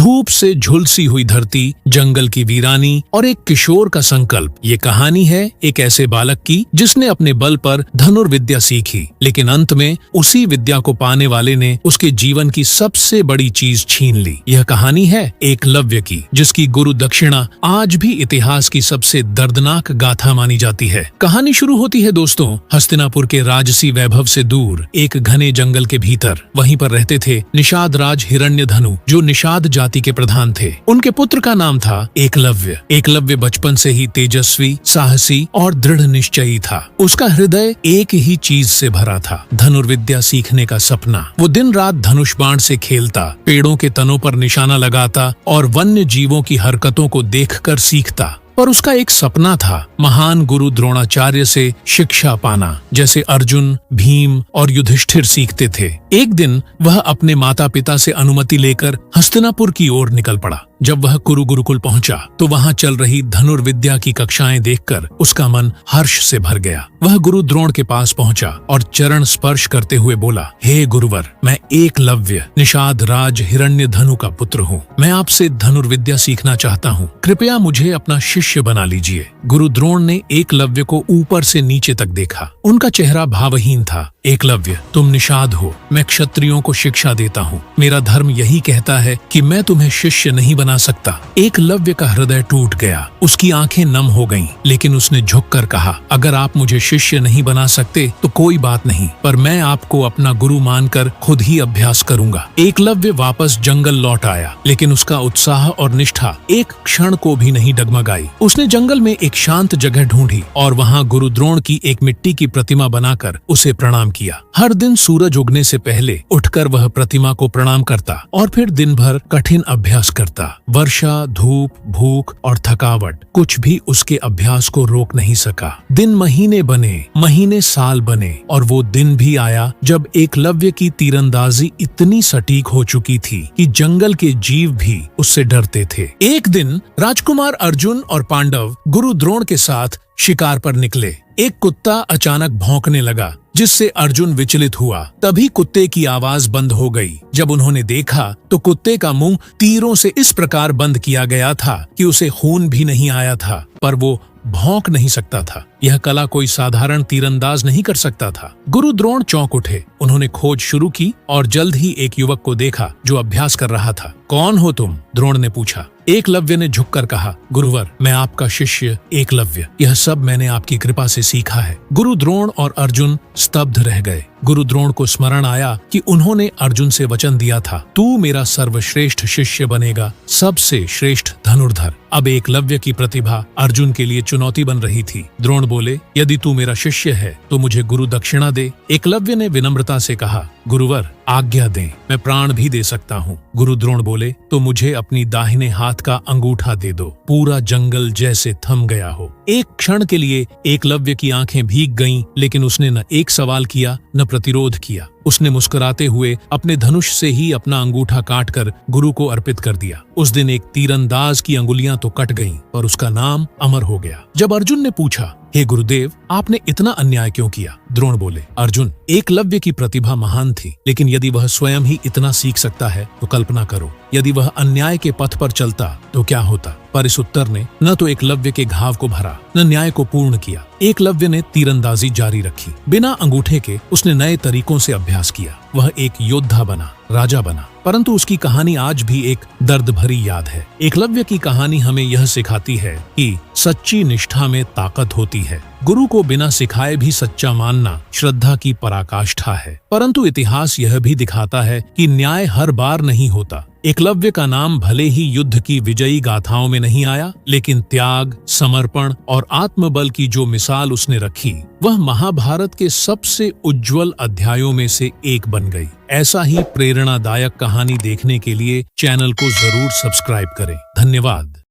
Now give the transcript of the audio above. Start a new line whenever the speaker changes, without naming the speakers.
धूप से झुलसी हुई धरती, जंगल की वीरानी और एक किशोर का संकल्प। ये कहानी है एक ऐसे बालक की जिसने अपने बल पर धनुर्विद्या सीखी, लेकिन अंत में उसी विद्या को पाने वाले ने उसके जीवन की सबसे बड़ी चीज छीन ली। यह कहानी है एकलव्य की, जिसकी गुरु दक्षिणा आज भी इतिहास की सबसे दर्दनाक गाथा मानी जाती है। कहानी शुरू होती है दोस्तों हस्तिनापुर के राजसी वैभव से दूर एक घने जंगल के भीतर। वहीं पर रहते थे निषाद राज हिरण्यधनु, जो निषाद जाति के प्रधान थे। उनके पुत्र का नाम था एकलव्य। एकलव्य बचपन से ही तेजस्वी, साहसी और दृढ़ निश्चयी था। उसका हृदय एक ही चीज से भरा था, धनुर्विद्या सीखने का सपना। वो दिन रात धनुष बाण से खेलता, पेड़ों के तनों पर निशाना लगाता और वन्य जीवों की हरकतों को देखकर सीखता। पर उसका एक सपना था, महान गुरु द्रोणाचार्य से शिक्षा पाना, जैसे अर्जुन, भीम और युधिष्ठिर सीखते थे। एक दिन वह अपने माता पिता से अनुमति लेकर हस्तिनापुर की ओर निकल पड़ा। जब वह कुरु गुरुकुल पहुंचा तो वहां चल रही धनुर्विद्या की कक्षाएं देखकर उसका मन हर्ष से भर गया। वह गुरु द्रोण के पास पहुंचा और चरण स्पर्श करते हुए बोला, हे गुरुवर, मैं एकलव्य निषाद राज हिरण्यधनु का पुत्र हूँ। मैं आपसे धनुर्विद्या सीखना चाहता हूँ। कृपया मुझे अपना शिष्य बना लीजिए। गुरु द्रोण ने एकलव्य को ऊपर से नीचे तक देखा। उनका चेहरा भावहीन था। एकलव्य, तुम निषाद हो, मैं क्षत्रियों को शिक्षा देता हूँ। मेरा धर्म यही कहता है कि मैं तुम्हें शिष्य नहीं बना सकता। एकलव्य का हृदय टूट गया, उसकी आंखें नम हो गईं, लेकिन उसने झुककर कहा, अगर आप मुझे शिष्य नहीं बना सकते तो कोई बात नहीं, पर मैं आपको अपना गुरु मानकर खुद ही अभ्यास करूंगा। एकलव्य वापस जंगल लौट आया, लेकिन उसका उत्साह और निष्ठा एक क्षण को भी नहीं डगमगाई। उसने जंगल में एक शांत जगह ढूंढी और वहां गुरु द्रोण की एक मिट्टी की प्रतिमा बनाकर उसे प्रणाम किया। हर दिन सूरज उगने से पहले उठकर वह प्रतिमा को प्रणाम करता और फिर दिन भर कठिन अभ्यास करता। वर्षा, धूप, भूख और थकावट कुछ भी उसके अभ्यास को रोक नहीं सका। दिन महीने बने, महीने साल बने और वो दिन भी आया जब एकलव्य की तीरंदाजी इतनी सटीक हो चुकी थी कि जंगल के जीव भी उससे डरते थे। एक दिन राजकुमार अर्जुन और पांडव गुरु द्रोण के साथ शिकार पर निकले। एक कुत्ता अचानक भौंकने लगा, जिससे अर्जुन विचलित हुआ। तभी कुत्ते की आवाज बंद हो गई। जब उन्होंने देखा तो कुत्ते का मुंह तीरों से इस प्रकार बंद किया गया था कि उसे खून भी नहीं आया था, पर वो भौंक नहीं सकता था। यह कला कोई साधारण तीरंदाज नहीं कर सकता था। गुरु द्रोण चौंक उठे। उन्होंने खोज शुरू की और जल्द ही एक युवक को देखा जो अभ्यास कर रहा था। कौन हो तुम? द्रोण ने पूछा। एकलव्य ने झुककर कहा, गुरुवर, मैं आपका शिष्य एकलव्य। यह सब मैंने आपकी कृपा से सीखा है। गुरु द्रोण और अर्जुन स्तब्ध रह गए। गुरु द्रोण को स्मरण आया कि उन्होंने अर्जुन से वचन दिया था, तू मेरा सर्वश्रेष्ठ शिष्य बनेगा, सबसे श्रेष्ठ धनुर्धर। अब एकलव्य की प्रतिभा अर्जुन के लिए चुनौती बन रही थी। द्रोण बोले, यदि तू मेरा शिष्य है तो मुझे गुरु दक्षिणा दे। एकलव्य ने विनम्रता से कहा, गुरुवर, आज्ञा दें, मैं प्राण भी दे सकता हूँ। गुरु द्रोण बोले, तो मुझे अपनी दाहिने हाथ का अंगूठा दे दो। पूरा जंगल जैसे थम गया हो। एक क्षण के लिए एकलव्य की आंखें भीग गईं, लेकिन उसने न एक सवाल किया न प्रतिरोध किया। उसने मुस्कुराते हुए अपने धनुष से ही अपना अंगूठा काटकर गुरु को अर्पित कर दिया। उस दिन एक तीरंदाज की अंगुलियां तो कट गईं, पर उसका नाम अमर हो गया। जब अर्जुन ने पूछा, हे गुरुदेव, आपने इतना अन्याय क्यों किया? द्रोण बोले, अर्जुन, एकलव्य की प्रतिभा महान थी, लेकिन यदि वह स्वयं ही इतना सीख सकता है तो कल्पना करो, यदि वह अन्याय के पथ पर चलता तो क्या होता? पर इस उत्तर ने न तो एकलव्य के घाव को भरा, न न्याय को पूर्ण किया। एकलव्य ने तीरंदाजी जारी रखी। बिना अंगूठे के उसने नए तरीकों से अभ्यास किया। वह एक योद्धा बना, राजा बना, परंतु उसकी कहानी आज भी एक दर्द भरी याद है। एकलव्य की कहानी हमें यह सिखाती है कि सच्ची निष्ठा में ताकत होती है। गुरु को बिना सिखाए भी सच्चा मानना श्रद्धा की पराकाष्ठा है। परंतु इतिहास यह भी दिखाता है कि न्याय हर बार नहीं होता। एकलव्य का नाम भले ही युद्ध की विजयी गाथाओं में नहीं आया, लेकिन त्याग, समर्पण और आत्मबल की जो मिसाल उसने रखी, वह महाभारत के सबसे उज्जवल अध्यायों में से एक बन गई। ऐसा ही प्रेरणादायक कहानी देखने के लिए चैनल को जरूर सब्सक्राइब करें। धन्यवाद।